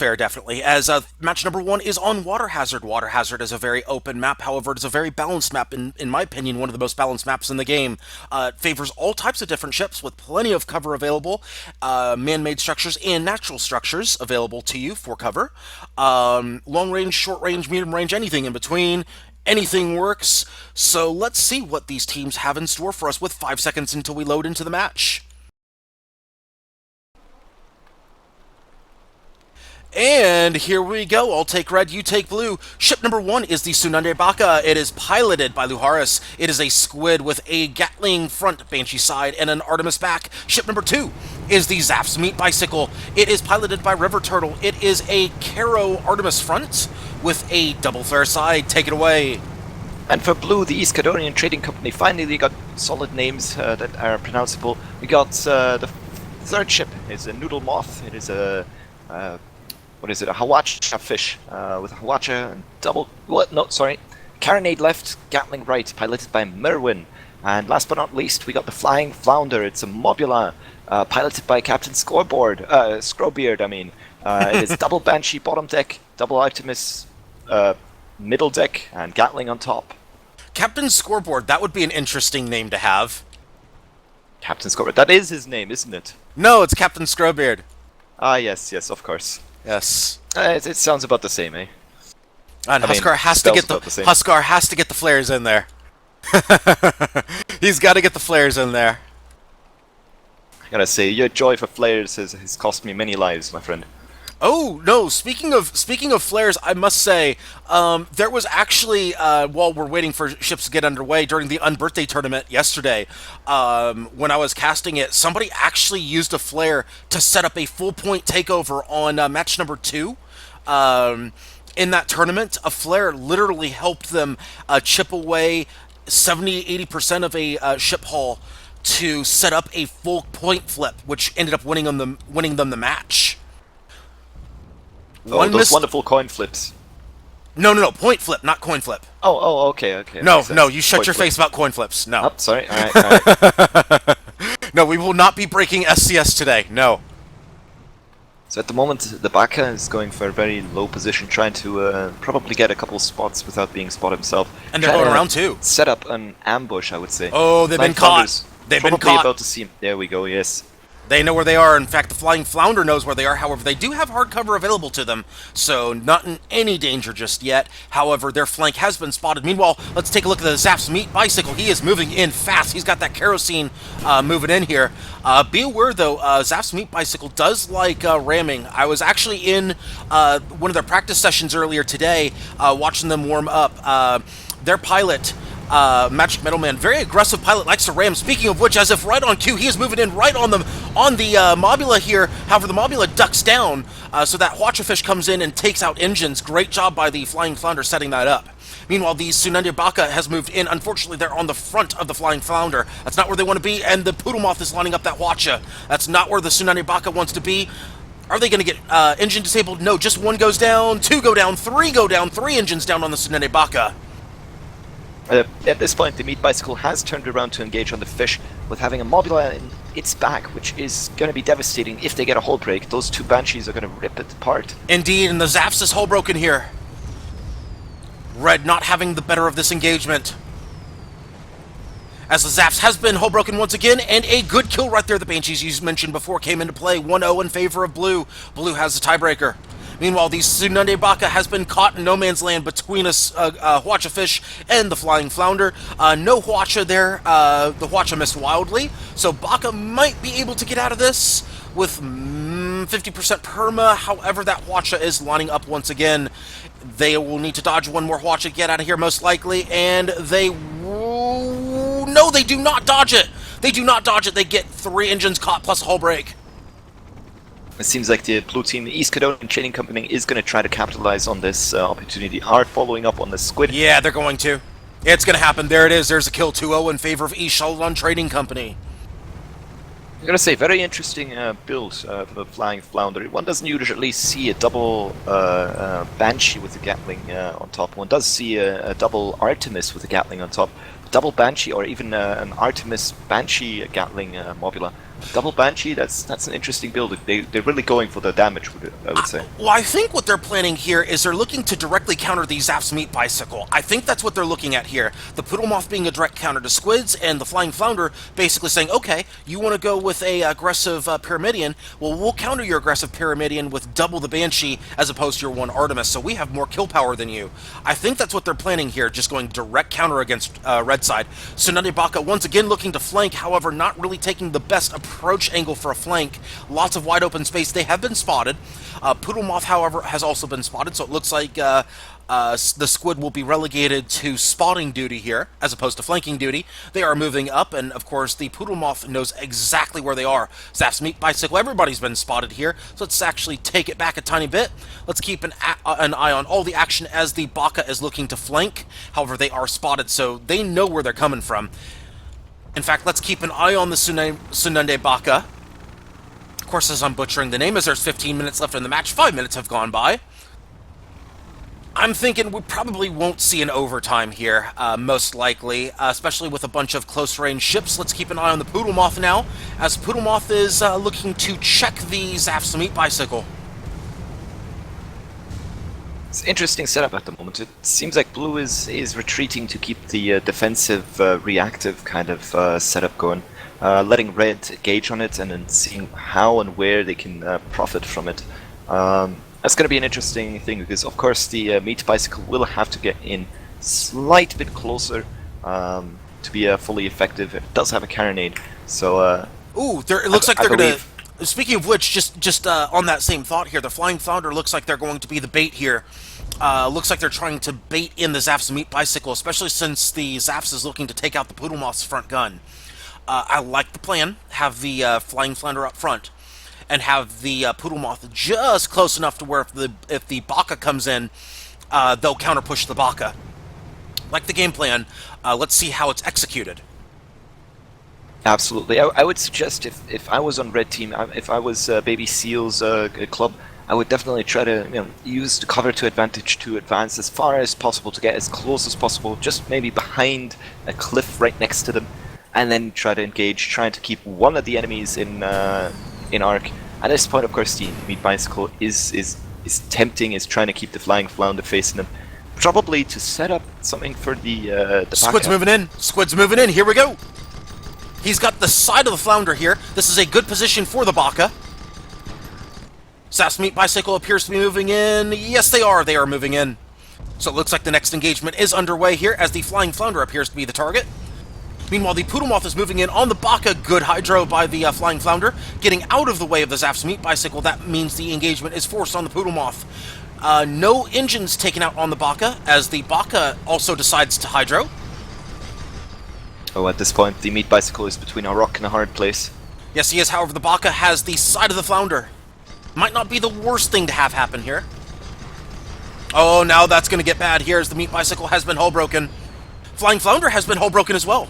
Fair, definitely. As match number one is on Water Hazard. Water Hazard is a very open map. However, it is a very balanced map. In my opinion, one of the most balanced maps in the game. It favors all types of different ships with plenty of cover available, man-made structures and natural structures available to you for cover. Long range, short range, medium range, anything in between. Anything works. So let's see what these teams have in store for us with 5 seconds until we load into the match. And here we go. I'll take red, you take blue. Ship number one is the Tsunade Baka. It is piloted by Luharis. It is a squid with a Gatling front, Banshee side, and an Artemis back. Ship number two is the Zap's Meat Bicycle. It is piloted by River Turtle. It is a Caro Artemis front with a double flare side. Take it away. And for blue, the East Cadonian Trading Company finally got solid names that are pronounceable. We got the third ship is a Noodle Moth. It is a what is it? A Hawacha fish with a Hawacha and double. What? No, sorry. Carronade left, Gatling right, piloted by Merwin. And last but not least, we got the Flying Flounder. It's a Mobula, piloted by Captain Scrowbeard. I mean, it is double Banshee bottom deck, double Artemis middle deck, and Gatling on top. Captain Scoreboard. That would be an interesting name to have. Captain Scoreboard. That is his name, isn't it? No, it's Captain Scrowbeard. Ah, yes, yes, of course. Yes. It sounds about the same, eh? And Huskar has to get Huskar has to get the flares in there. He's got to get the flares in there. I gotta say, your joy for flares has cost me many lives, my friend. Oh no! Speaking of flares, I must say there was actually while we're waiting for ships to get underway during the Unbirthday tournament yesterday, when I was casting it, somebody actually used a flare to set up a full point takeover on match number 2. In that tournament, a flare literally helped them chip away 70-80% of a ship hull to set up a full point flip, which ended up winning them the match. Oh, those wonderful coin flips. No, point flip, not coin flip. Oh, okay. No, you shut your face about coin flips. No. Oh, sorry. All right. No, we will not be breaking SCS today. No. So at the moment, the Baka is going for a very low position, trying to probably get a couple spots without being spotted himself. And they're going around too. Set up an ambush, I would say. Oh, they've been caught. They've been caught. Probably about to see him. There we go. Yes. They know where they are. In fact, the Flying Flounder knows where they are. However, they do have hard cover available to them, so not in any danger just yet. However, their flank has been spotted. Meanwhile, let's take a look at the Zap's Meat Bicycle. He is moving in fast. He's got that kerosene moving in here. Be aware, though, Zap's Meat Bicycle does like ramming. I was actually in one of their practice sessions earlier today, watching them warm up. Their pilot... Magic Metal Man, very aggressive pilot, likes to ram. Speaking of which, as if right on cue, he is moving in right on them on the Mobula here. However, the Mobula ducks down, so that Hwacha fish comes in and takes out engines. Great job by the Flying Flounder setting that up. Meanwhile, the Tsunade Baka has moved in. Unfortunately, they're on the front of the Flying Flounder. That's not where they want to be, and the Poodle Moth is lining up that Hwacha. That's not where the Tsunade Baka wants to be. Are they going to get engine disabled? No, just one goes down, 2 go down, 3 go down, 3 engines down on the Tsunade Baka. At this point, the Meat Bicycle has turned around to engage on the fish, with having a Mobula in its back, which is going to be devastating if they get a hull break. Those 2 Banshees are going to rip it apart. Indeed, and the Zaps is hull broken here. Red not having the better of this engagement. As the Zaps has been hull broken once again, and a good kill right there. The Banshees you mentioned before came into play. 1-0 in favor of Blue. Blue has the tiebreaker. Meanwhile, the Tsunade Baka has been caught in no man's land between us, Hwacha fish and the Flying Flounder. No Hwacha there. The Hwacha missed wildly, so Baka might be able to get out of this with 50% perma. However, that Hwacha is lining up once again. They will need to dodge one more Hwacha to get out of here, most likely, and they... No, they do not dodge it! They do not dodge it. They get 3 engines caught plus a hull break. It seems like the blue team, the East Cadonian Trading Company, is going to try to capitalize on this opportunity. Are following up on the squid. Yeah, they're going to. It's going to happen. There it is. There's a kill 2-0 in favor of East Chaladon Trading Company. I'm going to say, very interesting build for the Flying Flounder. One doesn't usually see a double Banshee with a Gatling on top. One does see a double Artemis with a Gatling on top. Double Banshee, or even an Artemis Banshee Gatling Mobula, Double Banshee, that's an interesting build. They're really going for the damage, I would say. Well, I think what they're planning here is they're looking to directly counter the Zap's Meat Bicycle. I think that's what they're looking at here. The Poodle Moth being a direct counter to Squids, and the Flying Flounder basically saying, okay, you want to go with a aggressive Pyramidion, well, we'll counter your aggressive Pyramidion with double the Banshee as opposed to your one Artemis, so we have more kill power than you. I think that's what they're planning here, just going direct counter against Red Side. Tsunade Baka once again looking to flank, however, not really taking the best approach angle for a flank. Lots of wide open space. They have been spotted. Poodle Moth, however, has also been spotted, so it looks like the Squid will be relegated to spotting duty here, as opposed to flanking duty. They are moving up, and of course, the Poodle Moth knows exactly where they are. Zap's Meat Bicycle, everybody's been spotted here, so let's actually take it back a tiny bit. Let's keep an eye on all the action as the Baka is looking to flank. However, they are spotted, so they know where they're coming from. In fact, let's keep an eye on the Tsunade Baka. Of course, as I'm butchering the name, as there's 15 minutes left in the match, 5 minutes have gone by. I'm thinking we probably won't see an overtime here, most likely, especially with a bunch of close-range ships. Let's keep an eye on the Poodle Moth now, as Poodle Moth is looking to check the Zap's Meat Bicycle. It's an interesting setup at the moment. It seems like Blue is retreating to keep the defensive, reactive kind of setup going, letting Red gauge on it and then seeing how and where they can profit from it. That's going to be an interesting thing because, of course, the Meat Bicycle will have to get in slight bit closer to be fully effective. It does have a carronade, so... Ooh, it looks like they're going to... Speaking of which, just on that same thought here, the Flying Flounder looks like they're going to be the bait here. Looks like they're trying to bait in the Zap's Meat Bicycle, especially since the Zaps is looking to take out the Poodle Moth's front gun. I like the plan. Have the Flying Flounder up front, and have the Poodle Moth just close enough to where if the Baka comes in, they'll counter push the Baka. Like the game plan. Let's see how it's executed. Absolutely. I would suggest if I was on Red Team, if I was Baby Seal's club, I would definitely try to use the cover to advantage to advance as far as possible, to get as close as possible, just maybe behind a cliff right next to them, and then try to engage, trying to keep one of the enemies in arc. At this point, of course, the Meat Bicycle is tempting, is trying to keep the Flying Flounder facing them, probably to set up something for the Squid's backup. moving in. Squid's moving in. Here we go. He's got the side of the Flounder here. This is a good position for the Baka. Zap's Meat Bicycle appears to be moving in. Yes, they are. They are moving in. So it looks like the next engagement is underway here as the Flying Flounder appears to be the target. Meanwhile, the Poodle Moth is moving in on the Baka. Good hydro by the Flying Flounder. Getting out of the way of the Zap's Meat Bicycle. That means the engagement is forced on the Poodle Moth. No engines taken out on the Baka as the Baka also decides to hydro. Oh, at this point, the Meat Bicycle is between a rock and a hard place. Yes, he is. However, the Baka has the side of the Flounder. Might not be the worst thing to have happen here. Oh, now that's going to get bad here as the Meat Bicycle has been hull broken. Flying Flounder has been hull broken as well.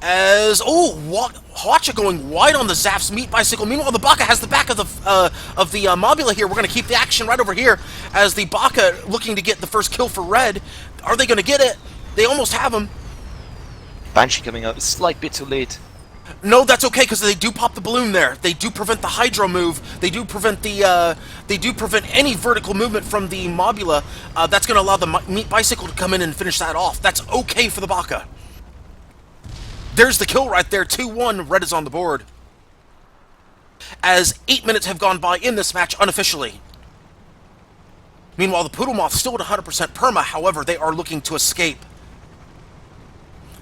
As, Hacha going wide on the Zap's Meat Bicycle. Meanwhile, the Baka has the back of the Mobula here. We're going to keep the action right over here as the Baka looking to get the first kill for Red. Are they going to get it? They almost have him. Banshee coming out a slight bit too late. No, that's okay because they do pop the balloon there. They do prevent the hydro move. They do prevent the any vertical movement from the Mobula. That's going to allow the Meat Bicycle to come in and finish that off. That's okay for the Baka. There's the kill right there. 2-1. Red is on the board. As 8 minutes have gone by in this match unofficially. Meanwhile, the Poodle Moth still at 100% perma. However, they are looking to escape.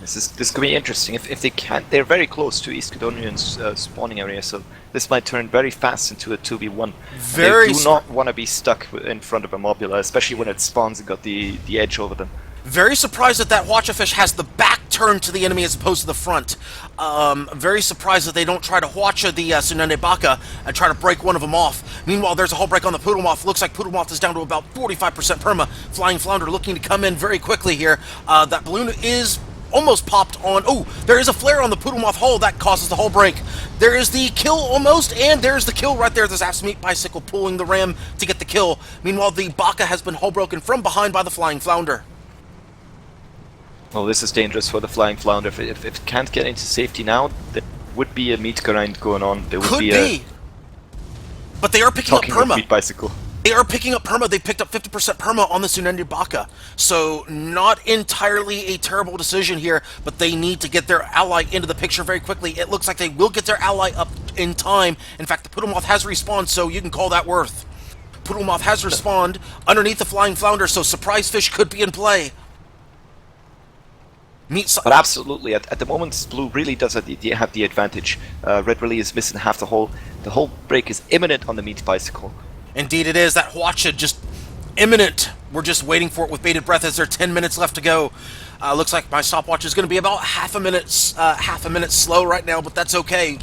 This could be interesting. If they can't, they're very close to East Cadonian's spawning area, so this might turn very fast into a 2v1. They do not want to be stuck in front of a Mobula, especially when it spawns and got the edge over them. Very surprised that Watchafish has the back turned to the enemy as opposed to the front. Very surprised that they don't try to Hwacha the Tsunade Baka and try to break one of them off. Meanwhile, there's a hull break on the Poodle Moth. Looks like Poodle Moth is down to about 45% perma. Flying Flounder looking to come in very quickly here. That balloon is almost popped on. Oh, there is a flare on the Poodle Moth hull that causes the hull break. There is the kill almost, and there's the kill right there. The Zap's Meat Bicycle pulling the ram to get the kill. Meanwhile, the Baka has been hull broken from behind by the Flying Flounder. Well, this is dangerous for the Flying Flounder. If it can't get into safety now, would be a meat grind going on. There would Could be. be. But they are picking up Talking of perma. meat bicycle. They are picking up perma. They picked up 50% perma on the Tsunade Baka. So not entirely a terrible decision here, but they need to get their ally into the picture very quickly. It looks like they will get their ally up in time. In fact, the Poodlemoth has respawned, so you can call that worth. Poodlemoth has respawned underneath the Flying Flounder, so Surprise Fish could be in play. But absolutely, at the moment, Blue really does have the advantage. Red really is missing half the whole. The whole break is imminent on the meat bicycle. Indeed it is. That Hwacha just imminent. We're just waiting for it with bated breath as there are 10 minutes left to go. Looks like my stopwatch is going to be about half a minute slow right now, but that's okay.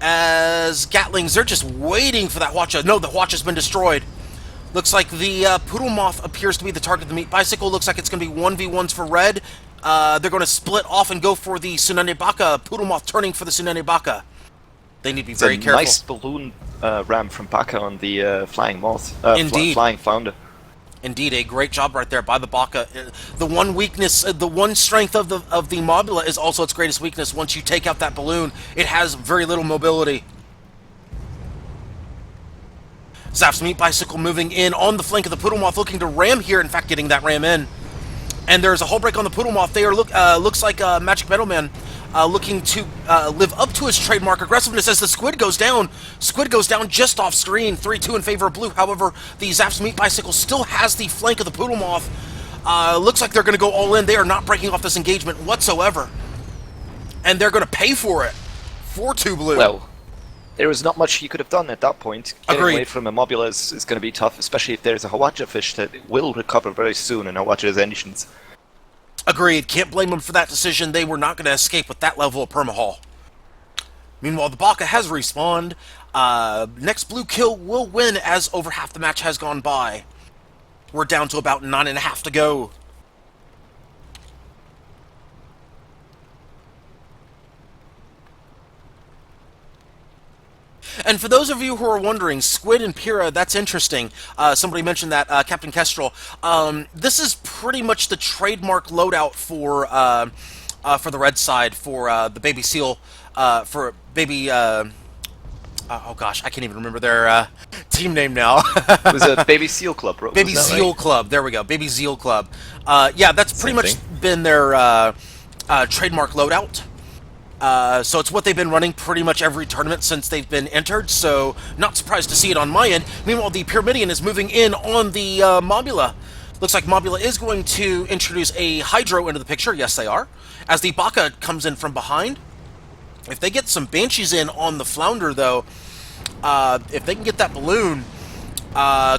As Gatlings, they're just waiting for that Hwacha. No, the Hwacha's been destroyed. Looks like the Poodlemoth appears to be the target of the meat bicycle. Looks like it's going to be 1v1s for red. They're going to split off and go for the Tsunade Baka. Poodlemoth turning for the Tsunade Baka. They need to be very careful. Nice balloon ram from Baka on the flying moth. Indeed. Flying flounder. Indeed, a great job right there by the Baka. The one weakness, the one strength of the Mobula is also its greatest weakness. Once you take out that balloon, it has very little mobility. Zap's meat bicycle moving in on the flank of the Poodlemoth, looking to ram here. In fact, getting that ram in. And there's a hull break on the Poodlemoth. They are looks like Magic Metal Man looking to live up to his trademark aggressiveness as the Squid goes down. Squid goes down just off screen, 3-2 in favor of Blue. However, the Zap's meat bicycle still has the flank of the Poodlemoth. Looks like they're going to go all in. They are not breaking off this engagement whatsoever. And they're going to pay for it. 4-2 Blue. Well, there was not much he could have done at that point. Getting Agreed. away from a Mobula is going to be tough, especially if there's a Hwacha fish that will recover very soon in Hwacha's engines. Agreed. Can't blame them for that decision. They were not going to escape with that level of permahaul. Meanwhile, the Baka has respawned. Next Blue kill will win as over half the match has gone by. We're down to about 9.5 to go. And for those of you who are wondering, Squid and Pyrrha, that's interesting. Somebody mentioned that, Captain Kestrel. This is pretty much the trademark loadout for the red side, for the Baby Seal, for Baby... oh gosh, I can't even remember their team name now. It was a Baby Seal Club, bro. Baby Zeal Club, there we go, Baby Zeal Club. Yeah, that's pretty much been their trademark loadout. So it's what they've been running pretty much every tournament since they've been entered, so not surprised to see it on my end. Meanwhile, the Pyramidian is moving in on the Mobula. Looks like Mobula is going to introduce a Hydro into the picture. Yes, they are. As the Baka comes in from behind. If they get some Banshees in on the Flounder, though, if they can get that balloon,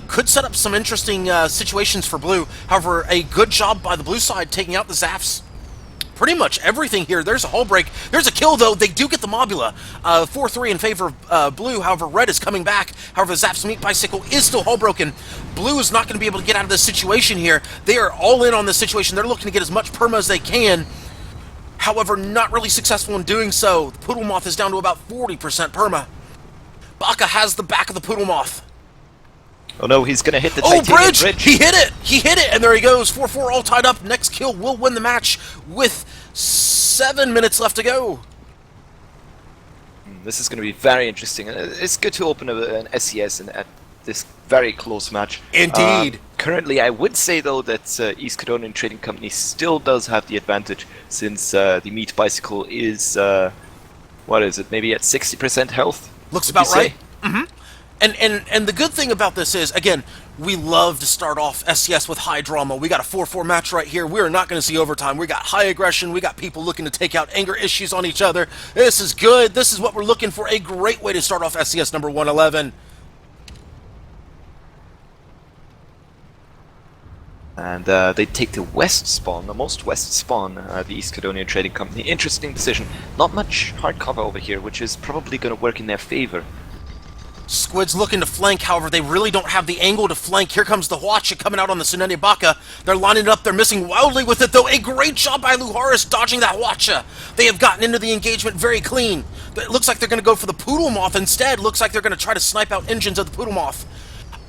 could set up some interesting situations for Blue. However, a good job by the Blue side taking out the Zaps. Pretty much everything here. There's a hull break. There's a kill, though. They do get the Mobula. 4-3 in favor of Blue. However, Red is coming back. However, Zap's meat bicycle is still hull broken. Blue is not going to be able to get out of this situation here. They are all in on this situation. They're looking to get as much perma as they can. However, not really successful in doing so. The Poodlemoth is down to about 40% perma. Baka has the back of the Poodlemoth. Oh no, he's going to hit the titanium bridge. He hit it! He hit it! And there he goes. 4-4 all tied up. Next kill will win the match with 7 minutes left to go. This is going to be very interesting. It's good to open an SCS at this very close match. Indeed. Currently, I would say, though, that East Cadonian Trading Company still does have the advantage, since the meat bicycle is, what is it, maybe at 60% health? Looks about right. Mm-hmm. And the good thing about this is, again, we love to start off SCS with high drama. We got a 4-4 match right here. We're not going to see overtime. We got high aggression. We got people looking to take out anger issues on each other. This is good. This is what we're looking for. A great way to start off SCS number 111. And they take the west spawn, the most west spawn, the East Cadonian Trading Company. Interesting decision. Not much hard cover over here, which is probably going to work in their favor. Squid's looking to flank, however, they really don't have the angle to flank. Here comes the Hwacha coming out on the Tsunade Baka. They're lining it up, they're missing wildly with it, though. A great job by Luharis dodging that Hwacha. They have gotten into the engagement very clean. It looks like they're going to go for the Poodlemoth instead. Looks like they're going to try to snipe out engines of the Poodlemoth.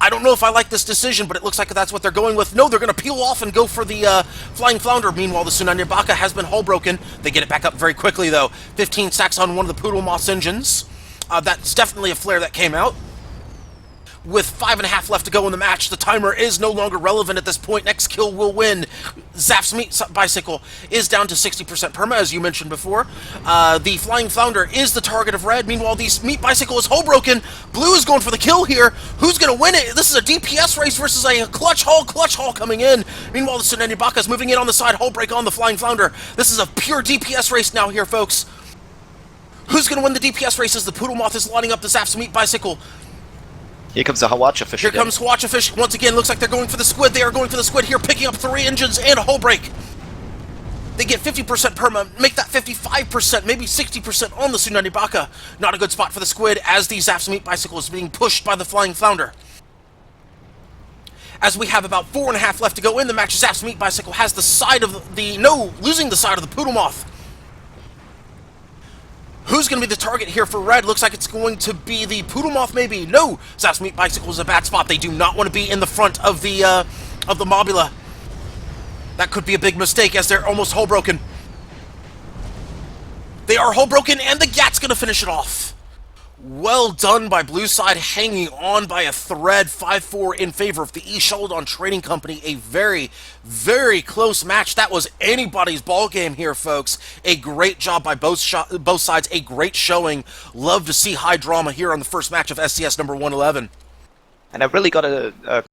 I don't know if I like this decision, but it looks like that's what they're going with. No, they're going to peel off and go for the Flying Flounder. Meanwhile, the Tsunami Baka has been hull broken. They get it back up very quickly, though. 15 sacks on one of the Poodle Moth's engines. That's definitely a flare that came out. With 5.5 left to go in the match, the timer is no longer relevant at this point. Next kill will win. Zap's Meat Bicycle is down to 60% perma, as you mentioned before. The Flying Flounder is the target of red. Meanwhile, the Meat Bicycle is hull broken. Blue is going for the kill here. Who's going to win it? This is a DPS race versus a clutch haul coming in. Meanwhile, the Tsunami Baka is moving in on the side. Hull break on the Flying Flounder. This is a pure DPS race now here, folks. Who's going to win the DPS race as the Poodle Moth is lining up the Zap's Meat Bicycle? Here comes the Hawacha fish. Here comes Hawacha fish. Once again, looks like they're going for the squid. They are going for the squid here, picking up 3 engines and a hull break. They get 50% perma, make that 55%, maybe 60% on the Tsunami Baka. Not a good spot for the squid as the Zap's Meat Bicycle is being pushed by the Flying Flounder. As we have about 4.5 left to go in the match, Zap's Meat Bicycle has the side of losing the side of the Poodle Moth. Who's going to be the target here for red? Looks like it's going to be the Poodle Moth, maybe. No! Zap's Meat Bicycle is a bad spot. They do not want to be in the front of the Mobula. That could be a big mistake as they're almost hull broken. They are hull broken, and the Gat's going to finish it off. Well done by blue side, hanging on by a thread. 5-4 in favor of the Chaladon Trading Company. A very, very close match. That was anybody's ball game here, folks. A great job by both sides. A great showing. Love to see high drama here on the first match of SCS number 111. And I really got to